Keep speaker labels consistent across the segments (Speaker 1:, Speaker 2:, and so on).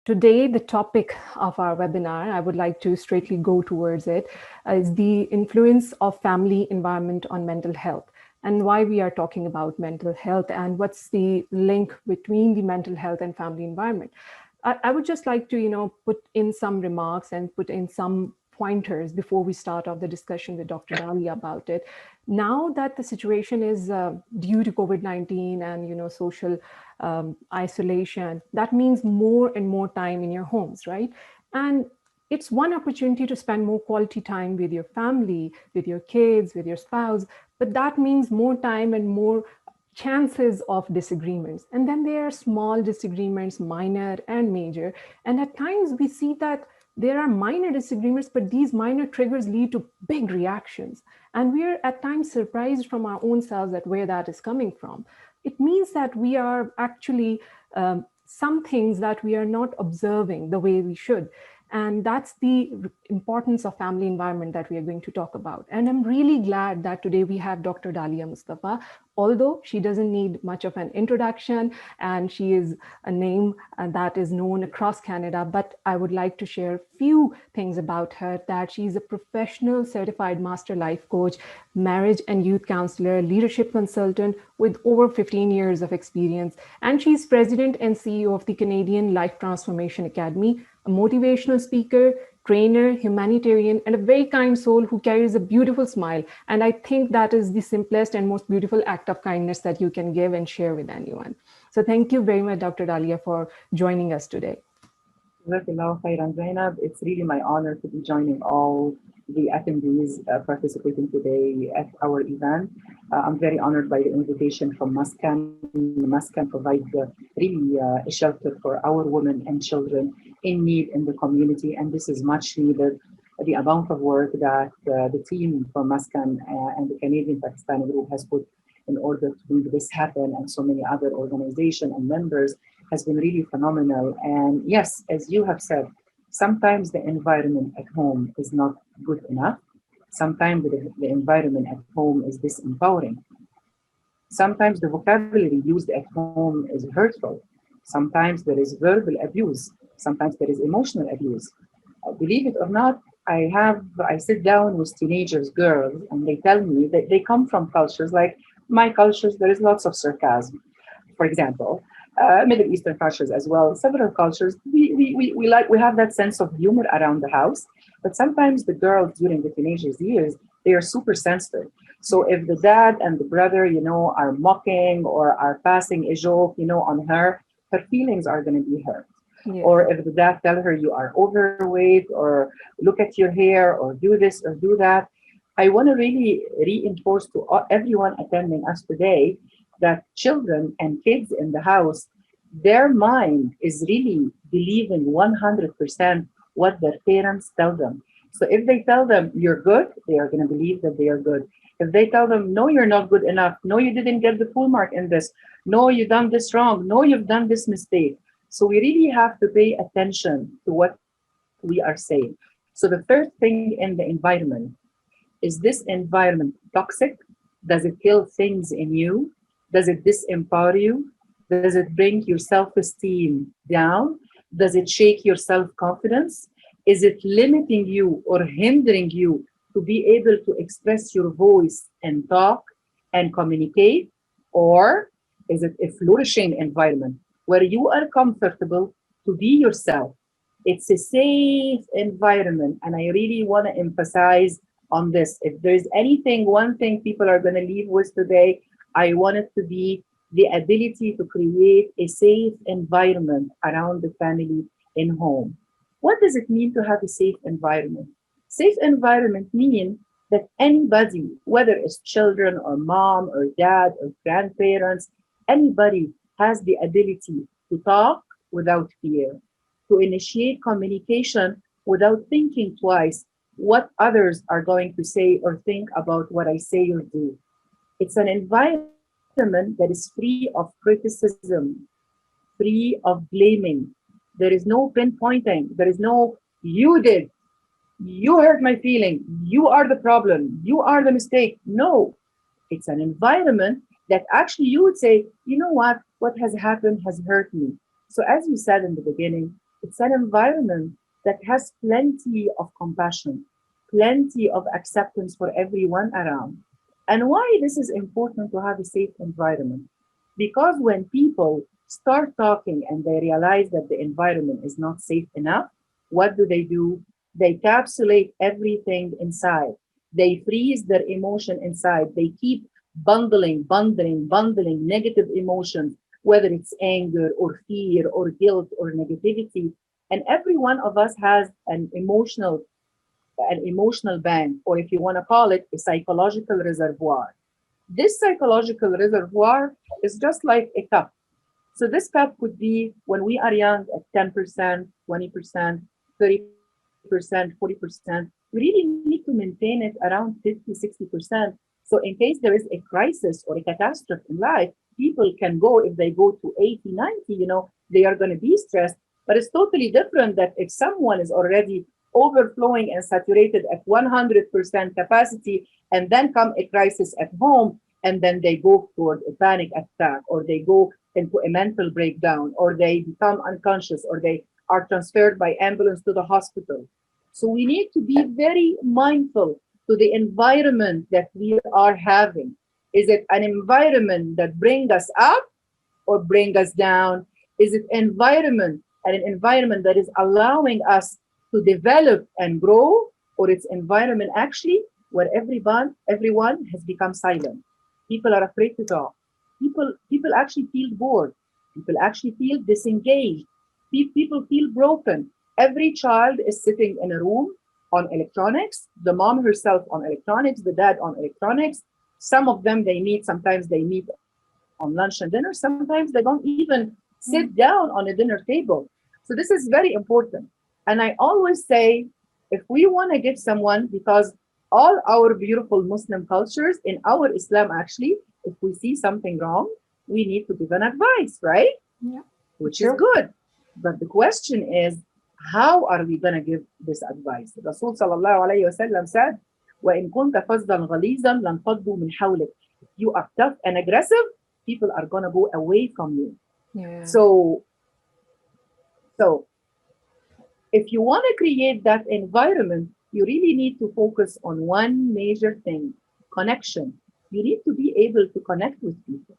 Speaker 1: Today, the topic of our webinar, I would like to straightly go towards it, is the influence of family environment on mental health, and why we are talking about mental health and what's the link between the mental health and family environment. I would just like to, put in some remarks and put in some pointers before we start off the discussion with Dr. Dahlia about it. Now that the situation is due to COVID-19 and, social isolation, that means more and more time in your homes, right? And it's one opportunity to spend more quality time with your family, with your kids, with your spouse, but that means more time and more chances of disagreements. And then there are small disagreements, minor and major. And at times we see that there are minor disagreements, but these minor triggers lead to big reactions. And we're at times surprised from our own selves at where that is coming from. It means that we are actually some things that we are not observing the way we should. And that's the importance of family environment that we are going to talk about. And I'm really glad that today we have Dr. Dahlia Mostafa, although she doesn't need much of an introduction and she is a name that is known across Canada, but I would like to share a few things about her, that she's a professional certified master life coach, marriage and youth counselor, leadership consultant with over 15 years of experience. And she's president and CEO of the Canadian Life Transformation Academy, a motivational speaker, trainer, humanitarian, and a very kind soul who carries a beautiful smile. And I think that is the simplest and most beautiful act of kindness that you can give and share with anyone. So thank you very much, Dr. Dahlia, for joining us today.
Speaker 2: Zainab. It's really my honor to be joining all the attendees participating today at our event. I'm very honored by the invitation from Mascan. Mascan provides really a shelter for our women and children in need in the community, and this is much needed. The amount of work that the team from Mascan and the Canadian Pakistani group has put in order to make this happen, and so many other organizations and members, has been really phenomenal. And yes, as you have said, sometimes the environment at home is not good enough. Sometimes the environment at home is disempowering. Sometimes the vocabulary used at home is hurtful. Sometimes there is verbal abuse. Sometimes there is emotional abuse. Believe it or not, I sit down with teenagers, girls, and they tell me that they come from cultures like my cultures. There is lots of sarcasm, for example. Middle Eastern cultures as well. Several cultures, we have that sense of humor around the house, but sometimes the girls during the teenagers' years, they are super sensitive. So if the dad and the brother, are mocking or are passing a joke, on her, her feelings are going to be hurt. Yeah. Or if the dad tell her you are overweight, or look at your hair, or do this or do that. I want to really reinforce to everyone attending us today that children and kids in the house, their mind is really believing 100% what their parents tell them. So if they tell them you're good, they are going to believe that they are good. If they tell them, no, you're not good enough. No, you didn't get the full mark in this. No, you've done this wrong. No, you've done this mistake. So we really have to pay attention to what we are saying. So the first thing in the environment, is this environment toxic? Does it kill things in you? Does it disempower you? Does it bring your self-esteem down? Does it shake your self-confidence? Is it limiting you or hindering you to be able to express your voice and talk and communicate? Or is it a flourishing environment where you are comfortable to be yourself? It's a safe environment, and I really want to emphasize on this. If there's one thing people are going to leave with today, I want it to be the ability to create a safe environment around the family in home. What does it mean to have a safe environment? Safe environment means that anybody, whether it's children or mom or dad or grandparents, anybody has the ability to talk without fear, to initiate communication without thinking twice what others are going to say or think about what I say or do. It's an environment that is free of criticism, free of blaming. There is no pinpointing. There is no, you did, you hurt my feeling, you are the problem, you are the mistake. No, it's an environment that actually you would say, you know what has happened has hurt me. So as you said in the beginning, It's an environment that has plenty of compassion, plenty of acceptance for everyone around. And why this is important to have a safe environment? Because when people start talking and they realize that the environment is not safe enough, what do? They capsulate everything inside. They freeze their emotion inside. They keep bundling negative emotions, whether it's anger or fear or guilt or negativity. And every one of us has an emotional bank, or if you want to call it, a psychological reservoir. This psychological reservoir is just like a cup. So this cup could be when we are young at 10%, 20%, 30%, 40%. We really need to maintain it around 50, 60%. So in case there is a crisis or a catastrophe in life, people can go, if they go to 80, 90, they are going to be stressed. But it's totally different that if someone is already overflowing and saturated at 100% capacity, and then come a crisis at home, and then they go toward a panic attack, or they go into a mental breakdown, or they become unconscious, or they are transferred by ambulance to the hospital. So we need to be very mindful to the environment that we are having. Is it an environment that brings us up or bring us down? Is it an environment that is allowing us to develop and grow, or it's environment actually where everyone has become silent? People are afraid to talk. People actually feel bored. People actually feel disengaged. People feel broken. Every child is sitting in a room on electronics, the mom herself on electronics, the dad on electronics. Some of them sometimes they meet on lunch and dinner, sometimes they don't even sit down on a dinner table. So this is very important. And I always say, if we want to give someone, because all our beautiful Muslim cultures, in our Islam actually, if we see something wrong, we need to give an advice, right?
Speaker 1: Yeah.
Speaker 2: Which is good. But the question is, how are we going to give this advice? Rasul sallallahu alayhi wasallam said, وَإِن كُنْتَ فَظًّا غَلِيظًا لَانْفَضُّوا مِنْ حَوْلِكَ. If you are tough and aggressive, people are going to go away from you.
Speaker 1: Yeah.
Speaker 2: So if you want to create that environment, you really need to focus on one major thing: connection. You need to be able to connect with people.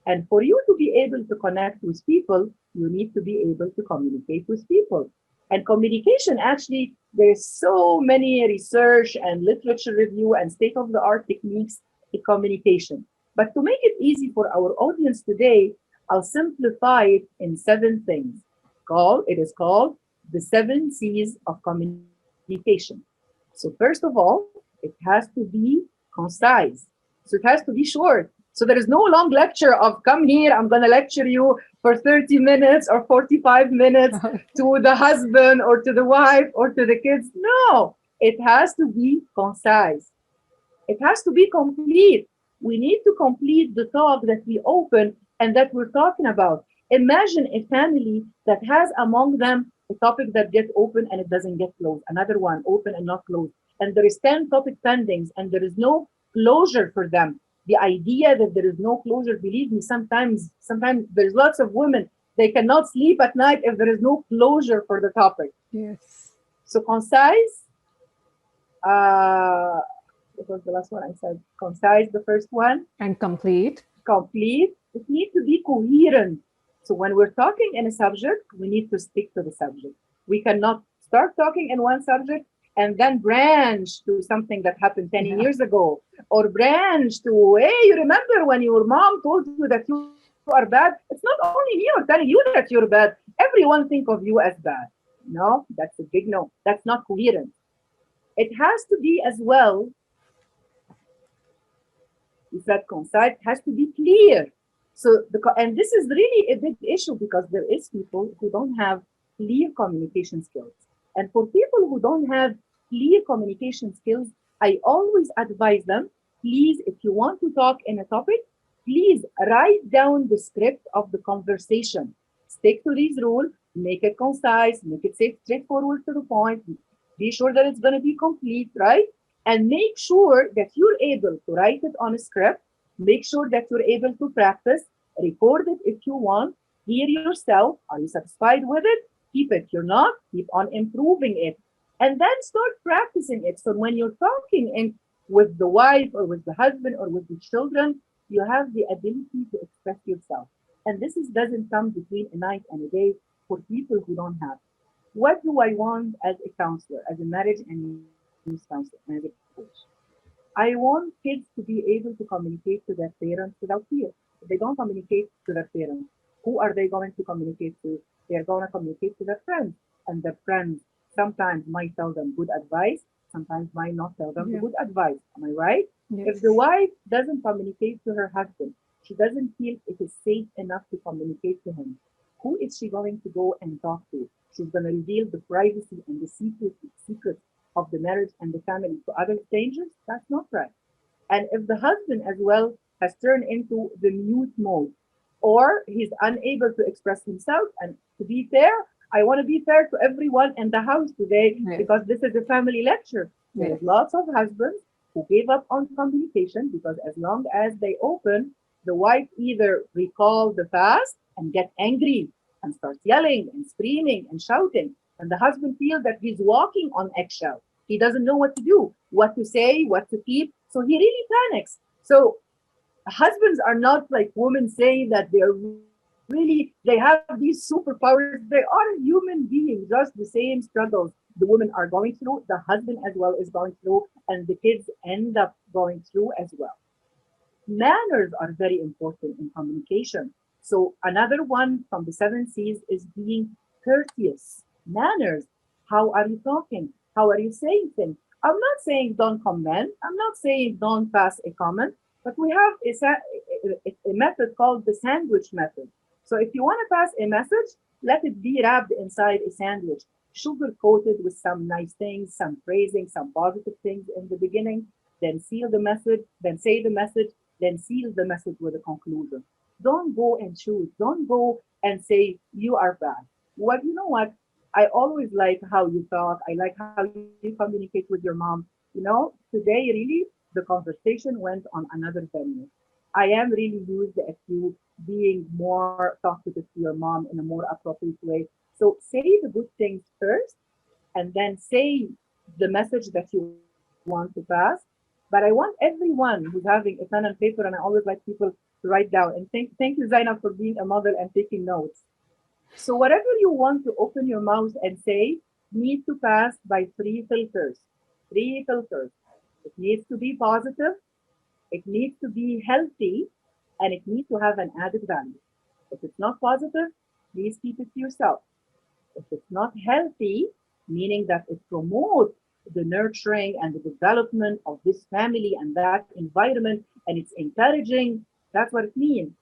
Speaker 2: And for you to be able to connect with people, you need to be able to communicate with people. And communication, actually, there's so many research and literature review and state-of-the-art techniques in communication. But to make it easy for our audience today, I'll simplify it in 7 things. It is called the 7 C's of communication. So first of all, it has to be concise. So it has to be short. So there is no long lecture of come here, I'm going to lecture you for 30 minutes or 45 minutes to the husband or to the wife or to the kids. No, it has to be concise. It has to be complete. We need to complete the talk that we open and that we're talking about. Imagine a family that has among them a topic that gets open and it doesn't get closed, another one open and not closed, and there is 10 topic pendings and there is no closure for them. The idea that there is no closure, believe me, sometimes there's lots of women, they cannot sleep at night if there is no closure for the topic.
Speaker 1: Yes.
Speaker 2: So concise, what was the last one I said? Concise, the first one.
Speaker 1: And complete.
Speaker 2: Complete. It needs to be coherent. So when we're talking in a subject, we need to stick to the subject. We cannot start talking in one subject and then branch to something that happened 10 years ago, or branch to, hey, you remember when your mom told you that you are bad? It's not only me who's telling you that you're bad. Everyone think of you as bad. No, that's a big no. That's not coherent. It has to be as well, is that concise, has to be clear. So, and this is really a big issue because there is people who don't have clear communication skills. And for people who don't have clear communication skills, I always advise them, please, if you want to talk in a topic, please write down the script of the conversation. Stick to these rules, make it concise, make it straightforward to the point, be sure that it's going to be complete, right? And make sure that you're able to write it on a script. Make sure that you're able to practice, record it if you want, hear yourself. Are you satisfied with it? keep it. You're not, keep on improving it. And then start practicing it. So when you're talking with the wife or with the husband or with the children, you have the ability to express yourself. And doesn't come between a night and a day for people who don't have. What do I want as a counselor, as a marriage and youth counselor, and as a coach? I want kids to be able to communicate to their parents without fear. If they don't communicate to their parents, who are they going to communicate to? They're going to communicate to their friends. And their friends sometimes might tell them good advice, sometimes might not tell them the
Speaker 1: Yeah.
Speaker 2: good advice. Am I right? If the
Speaker 1: Yes.
Speaker 2: wife doesn't communicate to her husband, she doesn't feel it is safe enough to communicate to him, who is she going to go and talk to? She's going to reveal the privacy and the secrets of the marriage and the family to other strangers? That's not right. And if the husband as well has turned into the mute mode, or he's unable to express himself, and to be fair, I want to be fair to everyone in the house today
Speaker 1: Yes.
Speaker 2: because this is a family lecture. There is
Speaker 1: Yes.
Speaker 2: lots of husbands who gave up on communication because as long as they open, the wife either recall the past and get angry and starts yelling and screaming and shouting, and the husband feels that he's walking on eggshell. He doesn't know what to do, what to say, what to keep. So he really panics. So husbands are not like women saying that they have these superpowers. They are human beings, just the same struggles the women are going through, the husband as well is going through, and the kids end up going through as well. Manners are very important in communication. So another one from the 7 C's is being courteous. Manners. How are you talking? How are you saying things? I'm not saying don't comment. I'm not saying don't pass a comment, but we have a method called the sandwich method. So if you want to pass a message, let it be wrapped inside a sandwich, sugar coated with some nice things, some praising, some positive things in the beginning, then seal the message, then say the message, then seal the message with a conclusion. Don't go and choose. Don't go and say you are bad. What you know what? I always like how you talk. I like how you communicate with your mom. Today really the conversation went on another venue. I am really used at you being more talkative to your mom in a more appropriate way. So say the good things first and then say the message that you want to pass. But I want everyone who's having a pen and paper, and I always like people to write down. And thank you, Zainab, for being a mother and taking notes. So whatever you want to open your mouth and say needs to pass by three filters. Three filters. It needs to be positive, it needs to be healthy, and it needs to have an added value. If it's not positive, please keep it to yourself. If it's not healthy, meaning that it promotes the nurturing and the development of this family and that environment, and it's encouraging, that's what it means.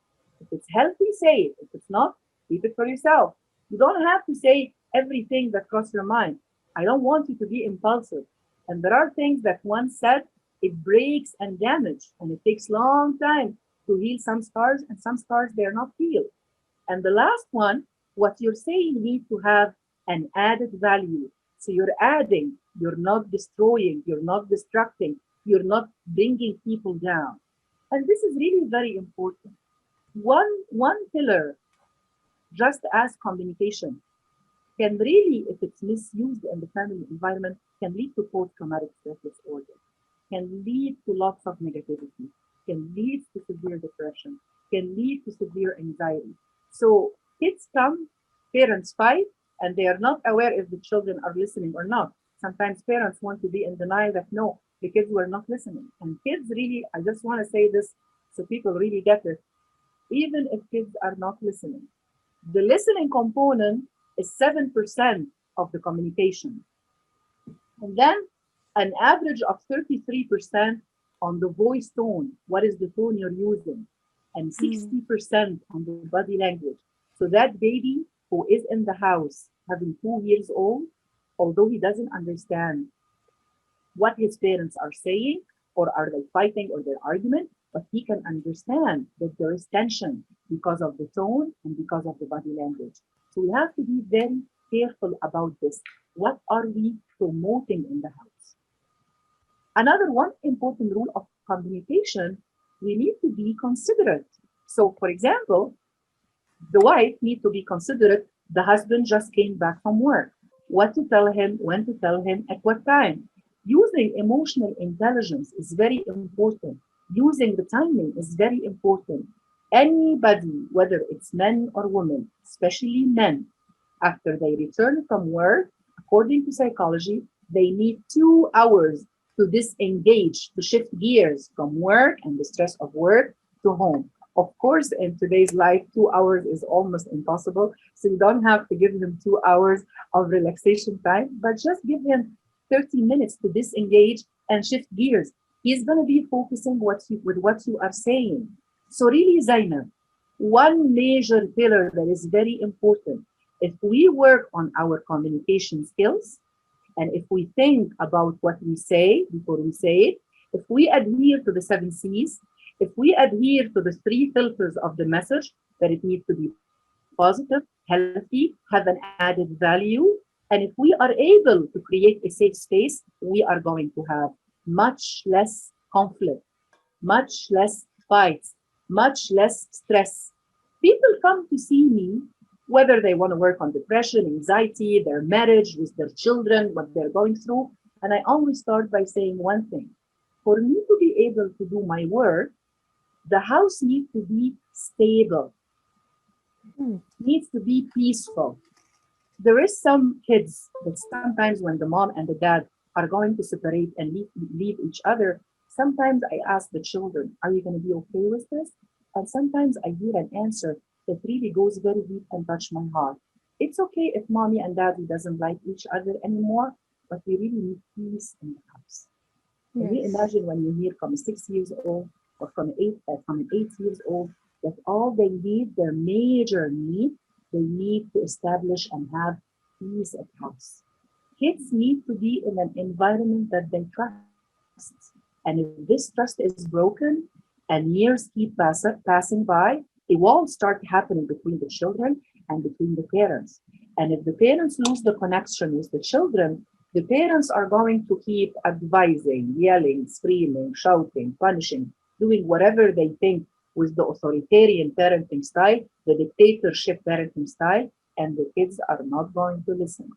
Speaker 2: If it's healthy, say it. If it's not, keep it for yourself. You don't have to say everything that crosses your mind. I don't want you to be impulsive. And there are things that once said, it breaks and damage, and it takes long time to heal some scars, and some scars they are not healed. And the last one, what you're saying needs to have an added value. So you're adding, you're not destroying, you're not destructing, you're not bringing people down. And this is really very important. One pillar, just as communication, can really, if it's misused in the family environment, can lead to post-traumatic stress disorder, can lead to lots of negativity, can lead to severe depression, can lead to severe anxiety. So kids come, parents fight, and they are not aware if the children are listening or not. Sometimes parents want to be in denial that no, the kids were not listening. And kids really, I just want to say this so people really get it, even if kids are not listening. The listening component is 7% of the communication. And then an average of 33% on the voice tone. What is the tone you're using? And
Speaker 1: Mm.
Speaker 2: 60% on the body language. So that baby who is in the house having 2 years old, although he doesn't understand what his parents are saying, or are they fighting or their argument, but he can understand that there is tension because of the tone and because of the body language. So we have to be very careful about this. What are we promoting in the house? Another one important rule of communication, we need to be considerate. So, for example, the wife needs to be considerate The husband just came back from work. What to tell him, when to tell him, at what time. Using emotional intelligence is very important. Using the timing is very important. Anybody, whether it's men or women, especially men, after they return from work, according to psychology, they need 2 hours to disengage, to shift gears from work and the stress of work to home. Of course, in today's life, 2 hours is almost impossible. So you don't have to give him 2 hours of relaxation time, but just give him 30 minutes to disengage and shift gears. He's going to be focusing with what you are saying. So really, Zainab, one major pillar that is very important, if we work on our communication skills, and if we think about what we say before we say it, if we adhere to the 7 C's, if we adhere to the 3 filters of the message, that it needs to be positive, healthy, have an added value, and if we are able to create a safe space, we are going to have much less conflict, much less fights, much less stress. People come to see me whether they want to work on depression, anxiety, their marriage with their children, what they're going through. And I always start by saying one thing. For me to be able to do my work, the house needs to be stable, needs to be peaceful. There is some kids that sometimes when the mom and the dad are going to separate and leave each other, sometimes I ask the children, are you going to be okay with this? And sometimes I hear an answer that really goes very deep and touch my heart. It's okay if mommy and daddy doesn't like each other anymore, but we really need peace in the house. Can you
Speaker 1: Yes.
Speaker 2: imagine when you hear from a 6 years old or from an 8 years old that all they need, their major need, they need to establish and have peace at house. Kids need to be in an environment that they trust. And if this trust is broken and years keep passing by, it won't start happening between the children and between the parents. And if the parents lose the connection with the children, the parents are going to keep advising, yelling, screaming, shouting, punishing, doing whatever they think with the authoritarian parenting style, the dictatorship parenting style, and the kids are not going to listen.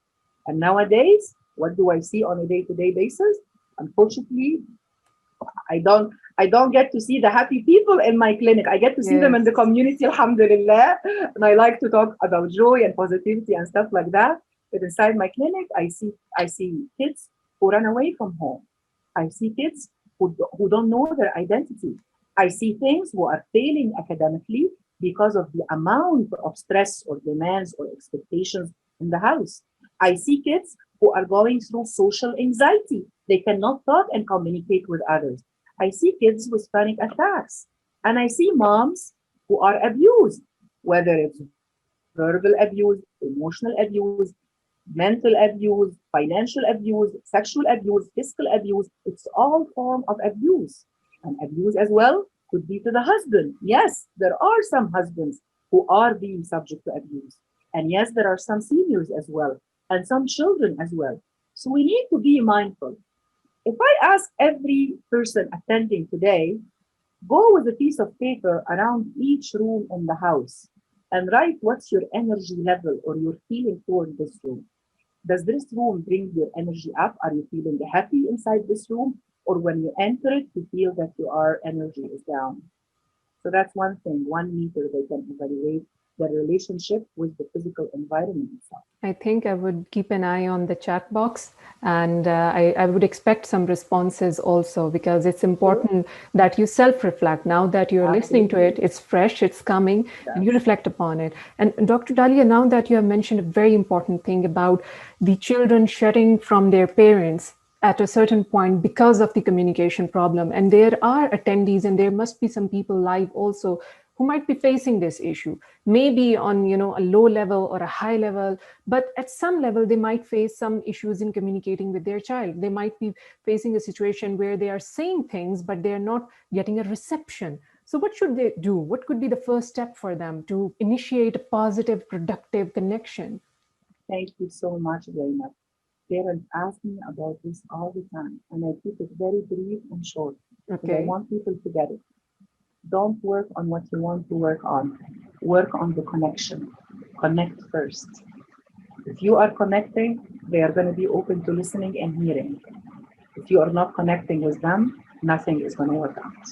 Speaker 2: And nowadays, what do I see on a day-to-day basis? Unfortunately, I don't get to see the happy people in my clinic. I get to see them in the
Speaker 1: Yes.
Speaker 2: community, alhamdulillah. And I like to talk about joy and positivity and stuff like that. But inside my clinic, I see kids who run away from home. I see kids who don't know their identity. I see things who are failing academically because of the amount of stress or demands or expectations in the house. I see kids who are going through social anxiety. They cannot talk and communicate with others. I see kids with panic attacks. And I see moms who are abused, whether it's verbal abuse, emotional abuse, mental abuse, financial abuse, sexual abuse, physical abuse. It's all form of abuse. And abuse as well could be to the husband. Yes, there are some husbands who are being subject to abuse. And yes, there are some seniors as well, and some children as well. So we need to be mindful. If I ask every person attending today, go with a piece of paper around each room in the house and write what's your energy level or your feeling toward this room. Does this room bring your energy up? Are you feeling happy inside this room? Or when you enter it, you feel that your energy is down? So that's one thing, one meter they can evaluate the relationship with the physical environment itself.
Speaker 1: I think I would keep an eye on the chat box, and I would expect some responses also, because it's
Speaker 2: Sure.
Speaker 1: important that you self-reflect. Now that you're listening to
Speaker 2: Absolutely.
Speaker 1: it, it's fresh, it's coming, and you
Speaker 2: Yes.
Speaker 1: reflect upon it. And Dr. Dahlia, now that you have mentioned a very important thing about the children shedding from their parents at a certain point because of the communication problem, and there are attendees and there must be some people live also who might be facing this issue, maybe on a low level or a high level, but at some level they might face some issues in communicating with their child. They might be facing a situation where they are saying things but they're not getting a reception. So what should they do? What could be the first step for them to initiate a positive, productive connection?
Speaker 2: Thank you so much, Zainab. Parents ask me about this all the time, and I keep it very brief and short because I
Speaker 1: Okay.
Speaker 2: want people to get it. Don't work on what you want to work on. Work on the connection. Connect first. If you are connecting, they are going to be open to listening and hearing. If you are not connecting with them, nothing is going to work out.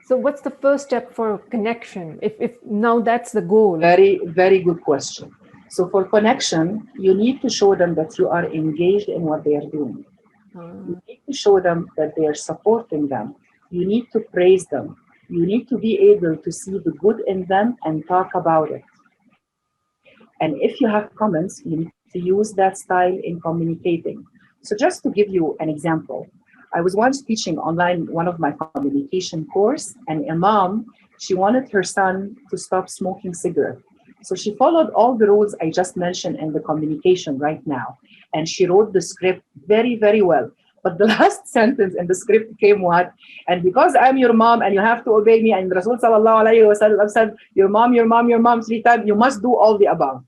Speaker 1: So what's the first step for connection? If now that's the goal.
Speaker 2: Very, very good question. So for connection, you need to show them that you are engaged in what they are doing. You need to show them that they are supporting them. You need to praise them. You need to be able to see the good in them and talk about it. And if you have comments, you need to use that style in communicating. So just to give you an example, I was once teaching online one of my communication course, and a mom, she wanted her son to stop smoking cigarettes. So she followed all the rules I just mentioned in the communication right now. And she wrote the script very, very well. But the last sentence in the script came what? And because I'm your mom and you have to obey me, and Rasul sallallahu alayhi wa sallam said, your mom 3 times, you must do all the above.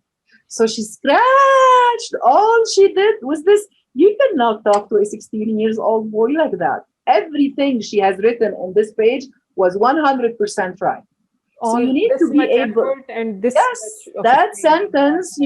Speaker 2: So she scratched. All she did was this. You cannot talk to a 16 years old boy like that. Everything she has written on this page was 100% right. So you need to be able,
Speaker 1: and this
Speaker 2: yes, that sentence,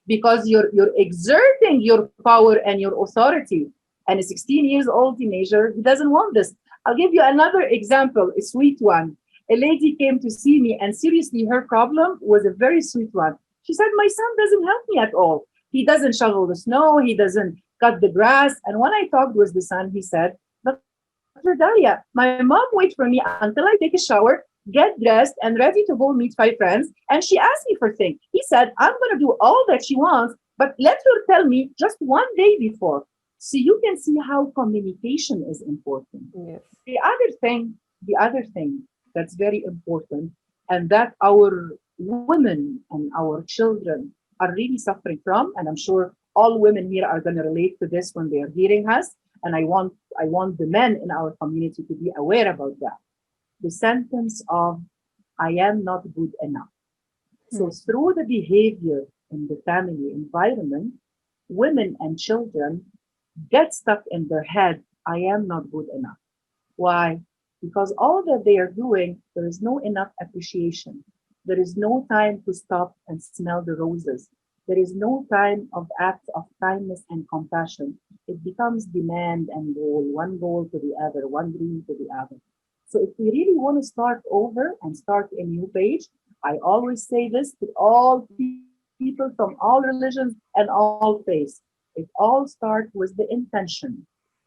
Speaker 2: because you're exerting your power and your authority. And a 16 years old teenager, he doesn't want this. I'll give you another example, a sweet one. A lady came to see me, and seriously, her problem was a very sweet one. She said, my son doesn't help me at all. He doesn't shovel the snow. He doesn't cut the grass. And when I talked with the son, he said, Dr. Dahlia, my mom waits for me until I take a shower, get dressed, and ready to go meet 5 friends. And she asked me for things. He said, I'm going to do all that she wants, but let her tell me just one day before. So you can see how communication is important.
Speaker 1: Yes.
Speaker 2: The other thing that's very important, and that our women and our children are really suffering from, and I'm sure all women here are going to relate to this when they are hearing us, and I want the men in our community to be aware about that. The sentence of I am not good enough. So through the behavior in the family environment, women and children get stuck in their head, I am not good enough. Why? Because all that they are doing, there is no enough appreciation. There is no time to stop and smell the roses. There is no time of acts of kindness and compassion. It becomes demand and goal, one goal to the other, one dream to the other. So if we really want to start over and start a new page, I always say this to all people from all religions and all faiths. It all starts with the intention.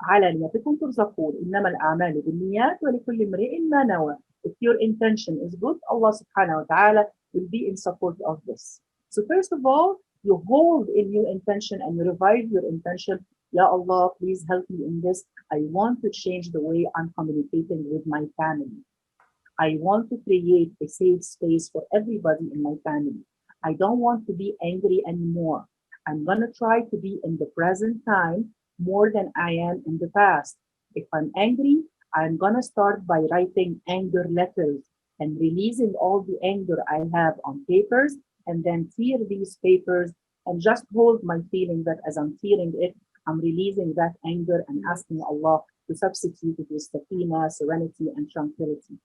Speaker 2: على نيتكم ترزقون إنما الأعمال بالنيات ولكل امرئ ما نوى. If your intention is good, Allah subhanahu wa ta'ala will be in support of this. So first of all, you hold in your intention and you revive your intention. Ya Allah, please help me in this. I want to change the way I'm communicating with my family. I want to create a safe space for everybody in my family. I don't want to be angry anymore. I'm going to try to be in the present time more than I am in the past. If I'm angry, I'm going to start by writing anger letters and releasing all the anger I have on papers, and then tear these papers and just hold my feeling that as I'm tearing it, I'm releasing that anger and asking Allah to substitute it with sakina, serenity, and tranquility.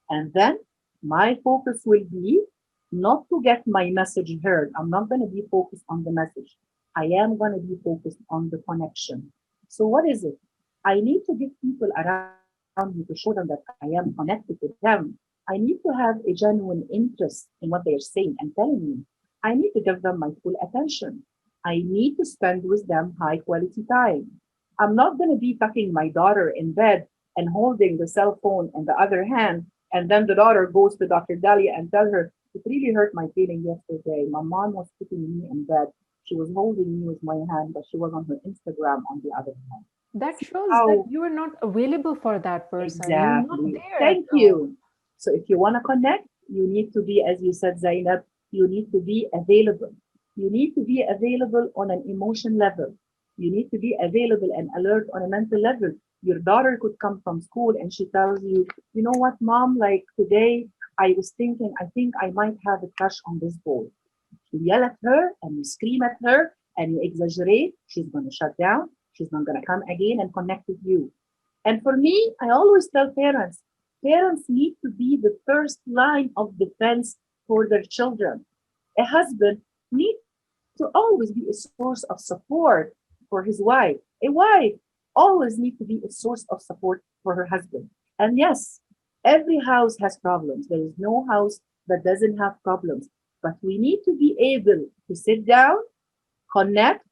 Speaker 2: And then my focus will be not to get my message heard. I'm not going to be focused on the message. I am going to be focused on the connection. So what is it? I need to get people around me to show them that I am connected to them. I need to have a genuine interest in what they are saying and telling me. I need to give them my full attention. I need to spend with them high quality time. I'm not going to be tucking my daughter in bed and holding the cell phone in the other hand, and then the daughter goes to Dr. Dahlia and tell her, it really hurt my feeling yesterday. My mom was putting me in bed. She was holding me with my hand, but she was on her Instagram on the other hand.
Speaker 1: That shows that
Speaker 2: How
Speaker 1: you are not available for that person. You're not
Speaker 2: exactly.
Speaker 1: there at
Speaker 2: Thank
Speaker 1: all.
Speaker 2: you. So if you want to connect, you need to be, as you said, Zainab, you need to be available. You need to be available on an emotion level. You need to be available and alert on a mental level. Your daughter could come from school and she tells you, you know what, mom, like today I was thinking, I think I might have a crush on this boy. You yell at her and you scream at her and you exaggerate, she's going to shut down. She's not going to come again and connect with you. And for me, I always tell parents need to be the first line of defense for their children. A husband needs to always be a source of support for his wife. A wife always needs to be a source of support for her husband. And yes, every house has problems. There is no house that doesn't have problems. But we need to be able to sit down, connect,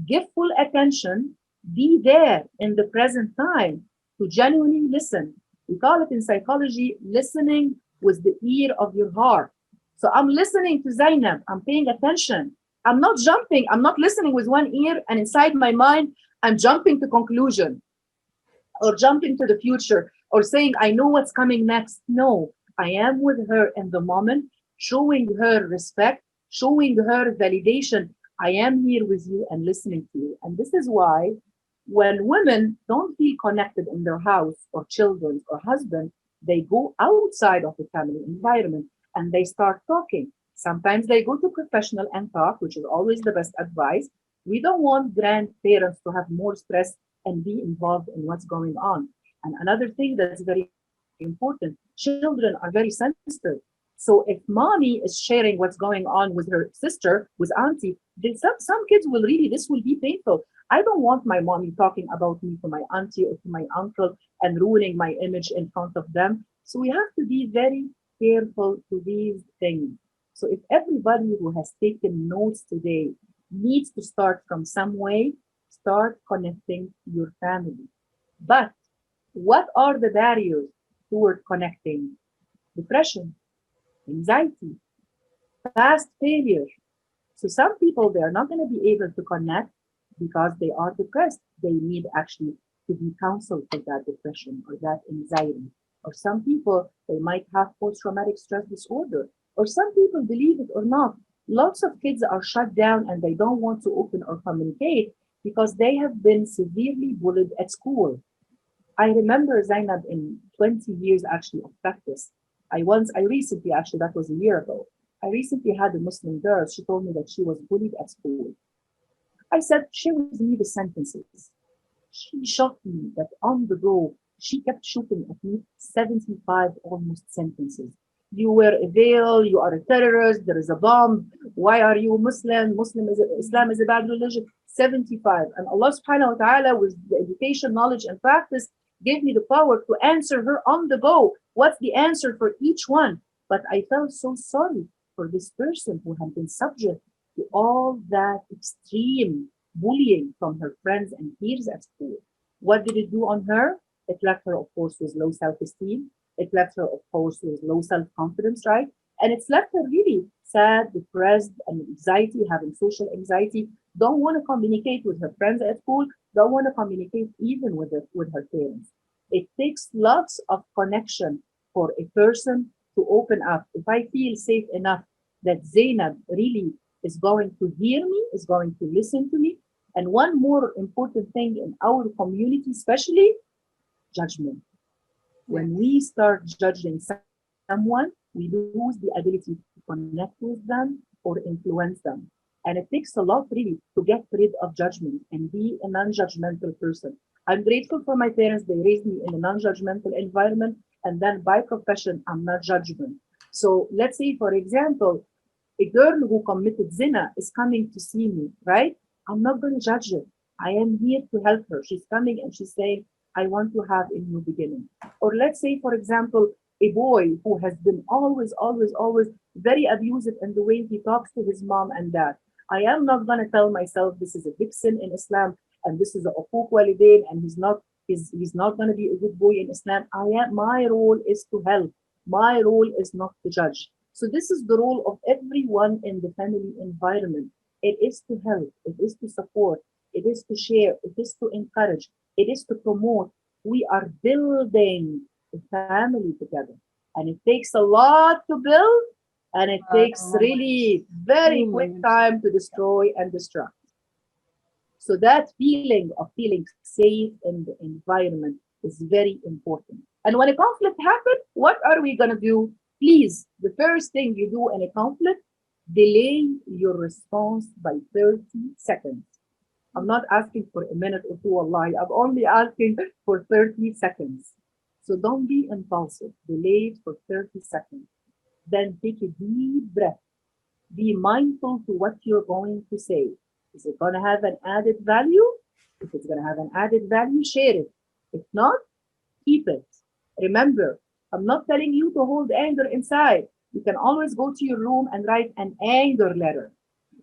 Speaker 2: give full attention, be there in the present time to genuinely listen. We call it in psychology listening with the ear of your heart. So I'm listening to Zainab, I'm paying attention. I'm not jumping, I'm not listening with one ear and inside my mind, I'm jumping to conclusion or jumping to the future or saying, I know what's coming next. No, I am with her in the moment, showing her respect, showing her validation. I am here with you and listening to you. And this is why when women don't feel connected in their house or children or husband, they go outside of the family environment and they start talking. Sometimes they go to professional and talk, which is always the best advice. We don't want grandparents to have more stress and be involved in what's going on. And another thing that's very important, children are very sensitive. So if mommy is sharing what's going on with her sister, with auntie, then some kids will really, this will be painful. I don't want my mommy talking about me to my auntie or to my uncle and ruining my image in front of them. So we have to be very careful to these things. So if everybody who has taken notes today needs to start from some way, start connecting your family. But what are the barriers toward connecting? Depression, anxiety, past failure. So some people, they are not going to be able to connect because they are depressed. They need actually to be counseled for that depression or that anxiety. Or some people, they might have post-traumatic stress disorder. Or some people, believe it or not, lots of kids are shut down and they don't want to open or communicate because they have been severely bullied at school. I remember Zainab in 20 years actually of practice. I recently, actually, that was a year ago, I recently had a Muslim girl. She told me that she was bullied at school. I said, share with me the sentences. She shocked me that on the go, she kept shooting at me 75 almost sentences. You wear a veil, you are a terrorist, there is a bomb. Why are you Muslim? Islam is a bad religion. 75. And Allah subhanahu wa ta'ala, with the education, knowledge, and practice, gave me the power to answer her on the go. What's the answer for each one? But I felt so sorry for this person who had been subject to all that extreme bullying from her friends and peers at school. What did it do on her? It left her, of course, with low self esteem. It left her, of course, with low self confidence, right? And it's left her really sad, depressed, and anxiety, having social anxiety, don't want to communicate with her friends at school, don't want to communicate even with her parents. It takes lots of connection for a person to open up. If I feel safe enough that Zainab really is going to hear me, is going to listen to me. And one more important thing in our community, especially judgment.
Speaker 1: Yes.
Speaker 2: When we start judging someone, we lose the ability to connect with them or influence them. And it takes a lot really to get rid of judgment and be a non-judgmental person. I'm grateful for my parents. They raised me in a non-judgmental environment. And then by profession, I'm not judgment. So let's say, for example, a girl who committed zina is coming to see me, right? I'm not going to judge her. I am here to help her. She's coming and she's saying, I want to have a new beginning. Or let's say, for example, a boy who has been always very abusive in the way he talks to his mom and dad. I am not going to tell myself this is a big sin in Islam and this is a uquq walidain and he's not going to be a good boy in Islam. My role is to help. My role is not to judge. So this is the role of everyone in the family environment. It is to help, it is to support, it is to share, it is to encourage, it is to promote. We are building a family together. And it takes a lot to build, and it takes really very quick
Speaker 1: Humans.
Speaker 2: time to destroy and destruct. So that feeling of feeling safe in the environment is very important. And when a conflict happens, what are we going to do? Please, the first thing you do in a conflict, delay your response by 30 seconds. I'm not asking for a minute or two, Allah. I'm only asking for 30 seconds. So don't be impulsive. Delay it for 30 seconds. Then take a deep breath. Be mindful to what you're going to say. Is it going to have an added value? If it's going to have an added value, share it. If not, keep it. Remember, I'm not telling you to hold anger inside. You can always go to your room and write an anger letter.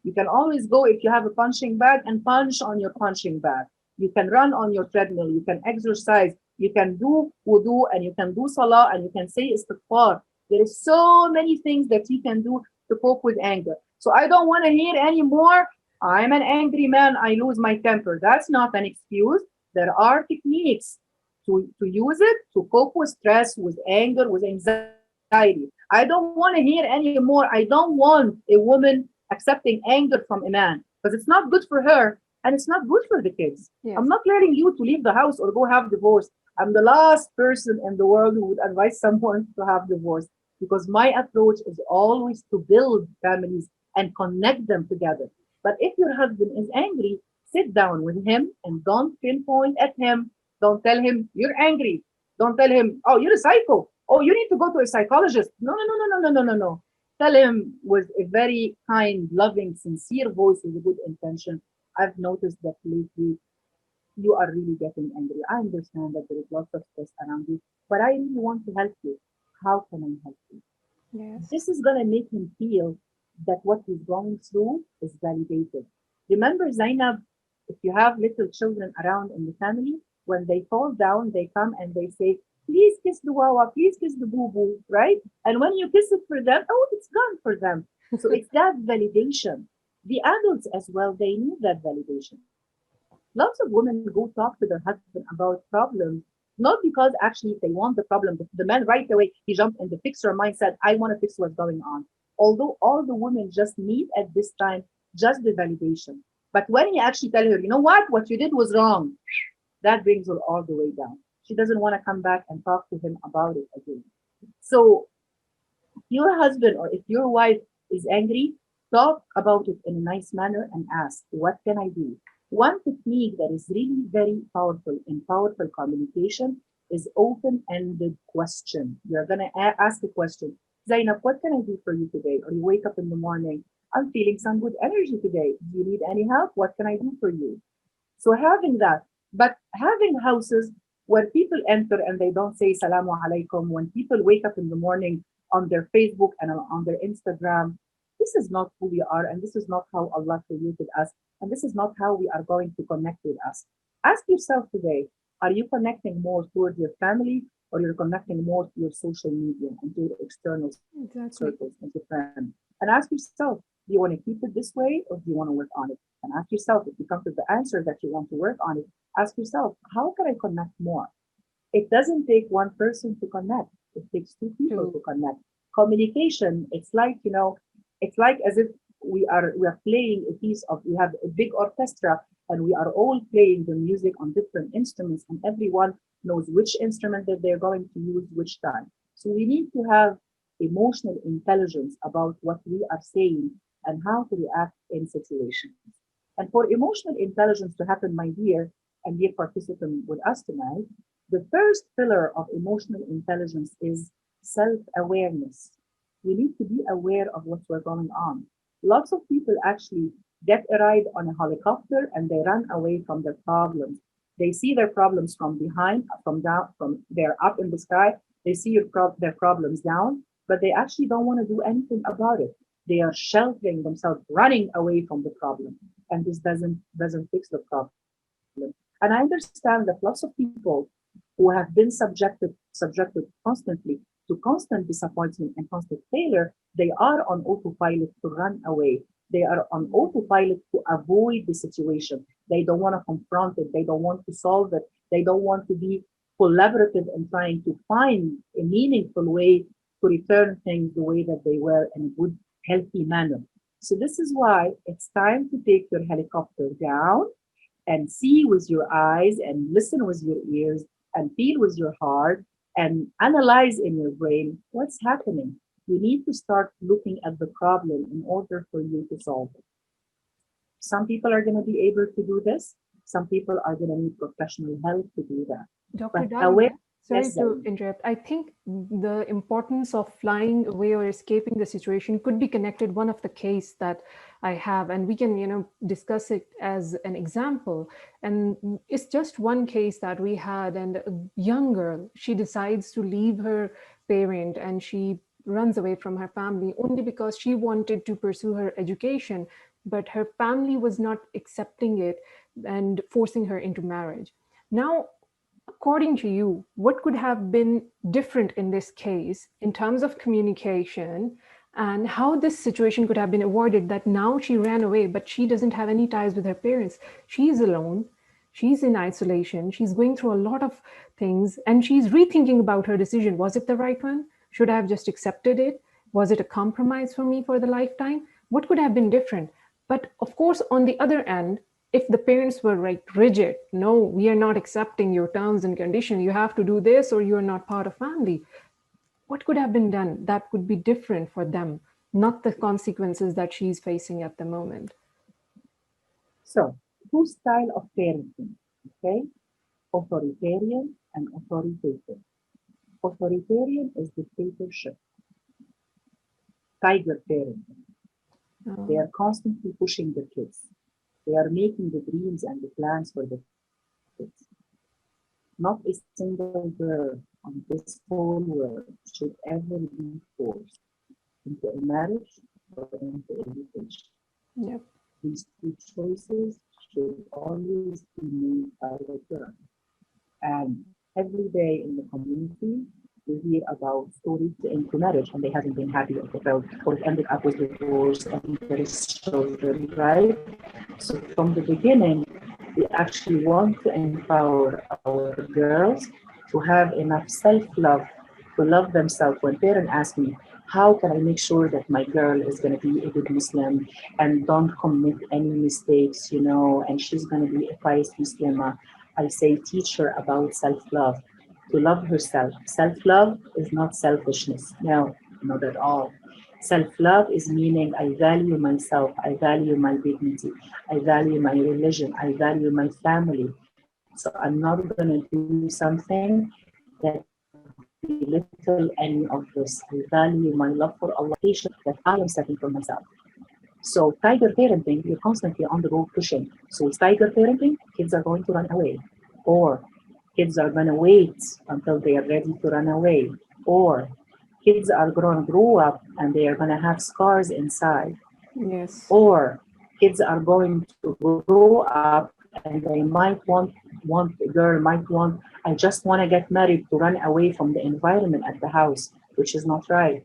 Speaker 2: You can always go, if you have a punching bag, and punch on your punching bag. You can run on your treadmill. You can exercise. You can do wudu, and you can do salah, and you can say istighfar. There is so many things that you can do to cope with anger. So I don't want to hear anymore. I'm an angry man. I lose my temper. That's not an excuse. There are techniques to use it to cope with stress, with anger, with anxiety. I don't want to hear anymore. I don't want a woman accepting anger from a man because it's not good for her and it's not good for the kids. I'm
Speaker 1: Yes.
Speaker 2: not letting you to leave the house or go have divorce. I'm the last person in the world who would advise someone to have divorce because my approach is always to build families and connect them together. But if your husband is angry, sit down with him and don't pinpoint at him. Don't tell him you're angry. Don't tell him, oh, you're a psycho. Oh, you need to go to a psychologist. No, no, no, no, no, no, no, no, no. Tell him with a very kind, loving, sincere voice with a good intention. I've noticed that lately you are really getting angry. I understand that there is lots of stress around you, but I really want to help you. How can I help you?
Speaker 1: Yes.
Speaker 2: This is going to make him feel that what he's going through is validated. Remember, Zainab, if you have little children around in the family, when they fall down, they come and they say, please kiss the wawa, please kiss the boo boo, right? And when you kiss it for them, oh, it's gone for them. So it's that validation. The adults as well, they need that validation. Lots of women go talk to their husband about problems, not because actually they want the problem. The man right away, he jumped in the fixer mindset. I want to fix what's going on. Although all the women just need at this time just the validation. But when you actually tell her, you know what you did was wrong, that brings her all the way down. She doesn't want to come back and talk to him about it again. So if your husband or if your wife is angry, talk about it in a nice manner and ask, what can I do? One technique that is really very powerful in powerful communication is open-ended question. You're going to ask a question. Zainab, what can I do for you today? Or you wake up in the morning, I'm feeling some good energy today. Do you need any help? What can I do for you? So having that, but having houses where people enter and they don't say salamu alaikum, when people wake up in the morning on their Facebook and on their Instagram, this is not who we are and this is not how Allah created us and this is not how we are going to connect with us. Ask yourself today, are you connecting more towards your family or you're connecting more to your social media and to your external circles and to
Speaker 1: Exactly.
Speaker 2: friends? And ask yourself, do you want to keep it this way or do you want to work on it? And ask yourself, if you come to the answer that you want to work on it, ask yourself, how can I connect more? It doesn't take one person to connect. It takes two people to
Speaker 1: True.
Speaker 2: connect. Communication, it's like, it's like as if we are playing a piece of we have a big orchestra and we are all playing the music on different instruments and everyone knows which instrument that they're going to use which time. So we need to have emotional intelligence about what we are saying and how to react in situations. And for emotional intelligence to happen, my dear and dear participant with us tonight, the first pillar of emotional intelligence is self awareness. We need to be aware of what's going on. Lots of people actually get a ride on a helicopter and they run away from their problems. They see their problems from behind, from down, from they're up in the sky. They see their problems down, but they actually don't want to do anything about it. They are sheltering themselves, running away from the problem, and this doesn't fix the problem. And I understand that lots of people who have been subjected constantly to constant disappointment and constant failure, they are on autopilot to run away. They are on autopilot to avoid the situation. They don't want to confront it. They don't want to solve it. They don't want to be collaborative in trying to find a meaningful way to return things the way that they were in a good, healthy manner. So this is why it's time to take your helicopter down and see with your eyes and listen with your ears and feel with your heart and analyze in your brain what's happening. You need to start looking at the problem in order for you to solve it. Some people are going to be able to do this. Some people are going to need professional help to do that.
Speaker 1: Dr.
Speaker 2: But aware,
Speaker 1: Dahlia. Sorry to interrupt. I think the importance of flying away or escaping the situation could be connected one of the case that I have, and we can, discuss it as an example. And it's just one case that we had, and a young girl, she decides to leave her parent and she runs away from her family only because she wanted to pursue her education, but her family was not accepting it and forcing her into marriage. Now, according to you, what could have been different in this case in terms of communication, and how this situation could have been avoided, that now she ran away, but she doesn't have any ties with her parents. She's alone. She's in isolation. She's going through a lot of things, and she's rethinking about her decision. Was it the right one? Should I have just accepted it? Was it a compromise for me for the lifetime? What could have been different? But of course, on the other end, if the parents were like rigid, no, we are not accepting your terms and conditions, you have to do this or you're not part of family, what could have been done that would be different for them, not the consequences that she's facing at the moment?
Speaker 2: So, two style of parenting, okay? Authoritarian and authoritative. Authoritarian is dictatorship. Tiger parenting. They are constantly pushing the kids. They are making the dreams and the plans for the kids. Not a single girl on this whole world should ever be forced into a marriage or into education.
Speaker 1: Yep.
Speaker 2: These two choices should always be made by the girl. And every day in the community, we hear about stories into marriage and they haven't been happy or fulfilled, or it ended up with divorce and there is children, right? So from the beginning, we actually want to empower our girls to have enough self-love to love themselves. When parents ask me, how can I make sure that my girl is going to be a good Muslim and don't commit any mistakes, and she's going to be a pious Muslimah, I say, teach her about self-love, to love herself. Self-love is not selfishness. No, not at all. Self-love is meaning I value myself, I value my dignity, I value my religion, I value my family. So I'm not going to do something that belittle any of this. I value my love for Allah, expectation that I am setting for myself. So tiger parenting, you're constantly on the road pushing. So with tiger parenting, kids are going to run away. Or kids are going to wait until they are ready to run away. Or kids are going to grow up and they are going to have scars inside.
Speaker 1: Yes.
Speaker 2: Or kids are going to grow up and they might want a girl might want, I just want to get married to run away from the environment at the house, which is not right.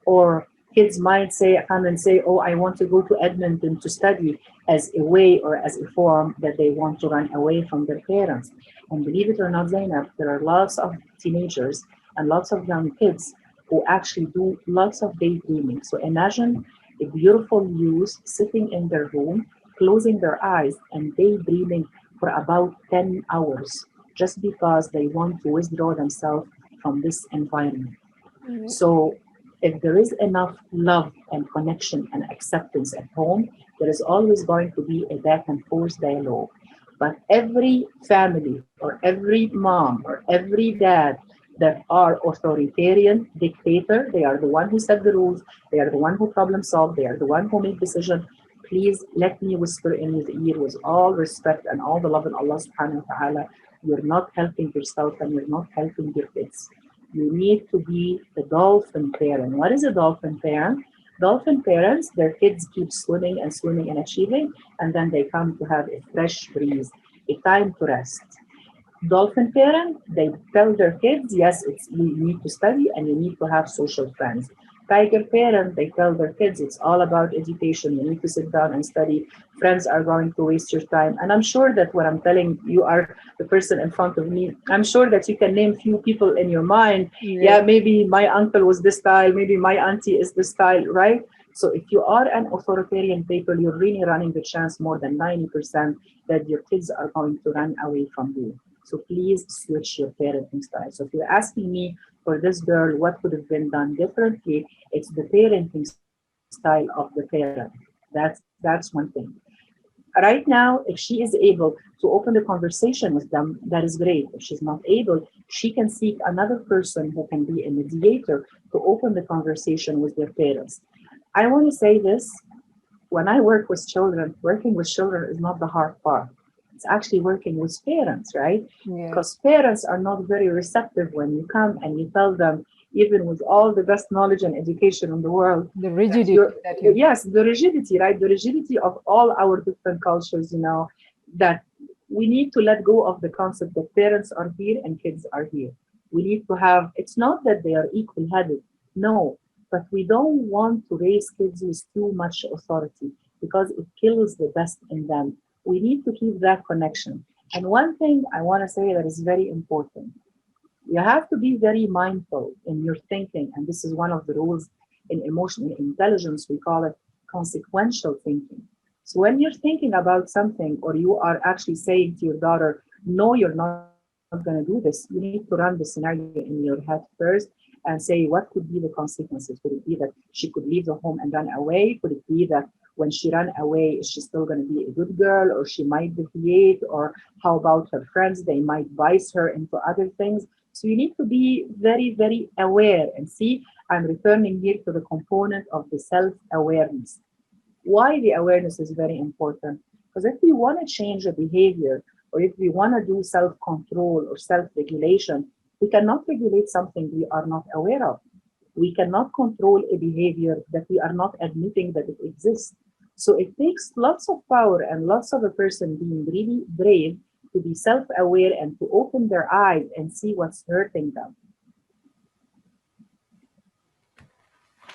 Speaker 2: Or kids might say, come and say, oh, I want to go to Edmonton to study, as a way or as a form that they want to run away from their parents. And believe it or not, Zainab, there are lots of teenagers and lots of young kids who actually do lots of daydreaming. So imagine a beautiful youth sitting in their room, closing their eyes and daydreaming for about 10 hours just because they want to withdraw themselves from this environment. So if there is enough love and connection and acceptance at home, there is always going to be a back and forth dialogue. But every family or every mom or every dad that are authoritarian dictator, they are the one who set the rules, they are the one who problem solve, they are the one who make decision. Please let me whisper in his ear with all respect and all the love in Allah subhanahu wa ta'ala. You're not helping yourself and you're not helping your kids. You need to be the dolphin parent. What is a dolphin parent? Dolphin parents, their kids keep swimming and achieving, and then they come to have a fresh breeze, a time to rest. Dolphin parent, they tell their kids, yes, you need to study and you need to have social friends. Tiger parent, they tell their kids it's all about education. You need to sit down and study. Friends are going to waste your time. And I'm sure that what I'm telling you are the person in front of me. I'm sure that you can name few people in your mind. Yeah, maybe my uncle was this style, maybe my auntie is this style, right? So if you are an authoritarian people, you're really running the chance more than 90% that your kids are going to run away from you. So please switch your parenting style. So if you're asking me for this girl, what could have been done differently? It's the parenting style of the parent. That's one thing. Right now, if she is able to open the conversation with them, that is great. If she's not able, she can seek another person who can be a mediator to open the conversation with their parents. I want to say this, when I work with children, working with children is not the hard part. It's actually working with parents, right?
Speaker 1: Yeah.
Speaker 2: Because parents are not very receptive when you come and you tell them, even with all the best knowledge and education in the world,
Speaker 1: The
Speaker 2: that
Speaker 1: rigidity
Speaker 2: you're,
Speaker 1: that you.
Speaker 2: yes, the rigidity, right? The rigidity of all our different cultures, that we need to let go of the concept that parents are here and kids are here. We need to have, it's not that they are equal headed, no, but we don't want to raise kids with too much authority because it kills the best in them. We need to keep that connection. And one thing I want to say that is very important, you have to be very mindful in your thinking. And this is one of the rules in emotional intelligence. We call it consequential thinking. So when you're thinking about something, or you are actually saying to your daughter, no, you're not going to do this, you need to run the scenario in your head first and say, what could be the consequences? Could it be that she could leave the home and run away? Could it be that when she ran away, is she still going to be a good girl, or she might deviate? Or how about her friends? They might vice her into other things. So you need to be very, very aware and see. I'm returning here to the component of the self awareness. Why the awareness is very important? Because if we want to change a behavior, or if we want to do self control or self regulation, we cannot regulate something we are not aware of. We cannot control a behavior that we are not admitting that it exists. So it takes lots of power and lots of a person being really brave to be self aware and to open their eyes and see what's hurting them.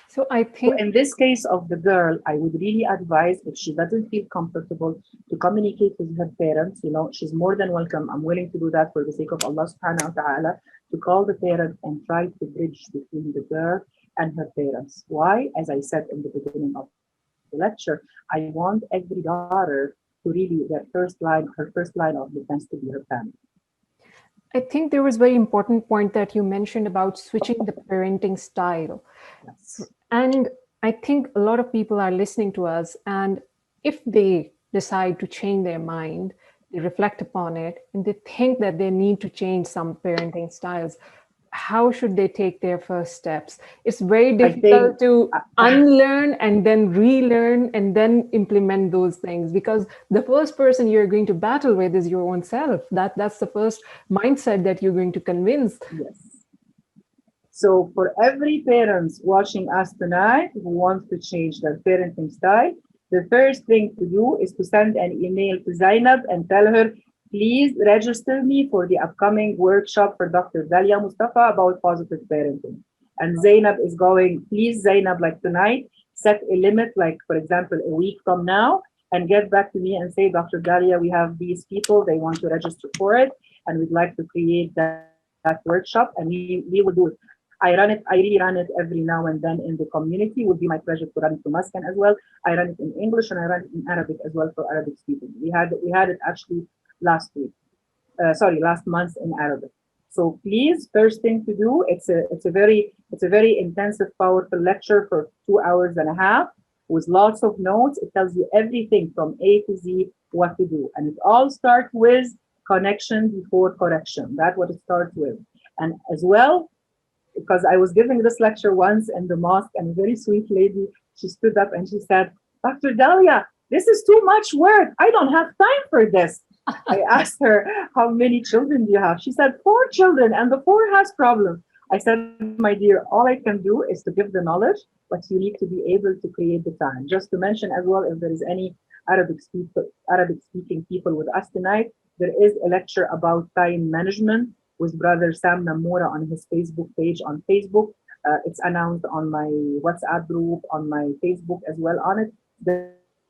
Speaker 1: So I
Speaker 2: So
Speaker 1: think
Speaker 2: in this case of the girl, I would really advise, if she doesn't feel comfortable, to communicate with her parents. She's more than welcome. I'm willing to do that for the sake of Allah subhanahu wa ta'ala, to call the parents and try to bridge between the girl and her parents. Why? As I said in the beginning of the lecture, I want every daughter to really, her first line of defense to be her family.
Speaker 1: I think there was a very important point that you mentioned about switching the parenting style.
Speaker 2: Yes.
Speaker 1: And I think a lot of people are listening to us, and if they decide to change their mind, they reflect upon it, and they think that they need to change some parenting styles, how should they take their first steps? It's very
Speaker 2: I think
Speaker 1: difficult to unlearn and then relearn and then implement those things, because the first person you're going to battle with is your own self. That's the first mindset that you're going to convince.
Speaker 2: yes. So for every parents watching us tonight who wants to change their parenting style, the first thing to do is to send an email to Zainab and tell her, please register me for the upcoming workshop for Dr. Dahlia Mostafa about positive parenting. And Zainab is going, please, Zainab, like tonight, set a limit, like for example, a week from now, and get back to me and say, Dr. Dahlia, we have these people, they want to register for it, and we'd like to create that workshop, and we will do it. I really run it every now and then in the community. It would be my pleasure to run it to Muscan as well. I run it in English and I run it in Arabic as well for Arabic speaking. We had it actually last week. Sorry, last month in Arabic. So please, first thing to do, it's a very intensive, powerful lecture for 2 hours and a half with lots of notes. It tells you everything from A to Z what to do, and it all starts with connection before correction. That's what it starts with, and as well, because I was giving this lecture once in the mosque, and a very sweet lady, she stood up and she said, Dr. Dahlia, this is too much work. I don't have time for this. I asked her, how many children do you have? She said, 4 children, and the four has problems. I said, my dear, all I can do is to give the knowledge, but you need to be able to create the time. Just to mention as well, if there is any Arabic speaking people with us tonight, there is a lecture about time management with Brother Sam Namora on his Facebook page on Facebook. It's announced on my WhatsApp group, on my Facebook as well on it. It's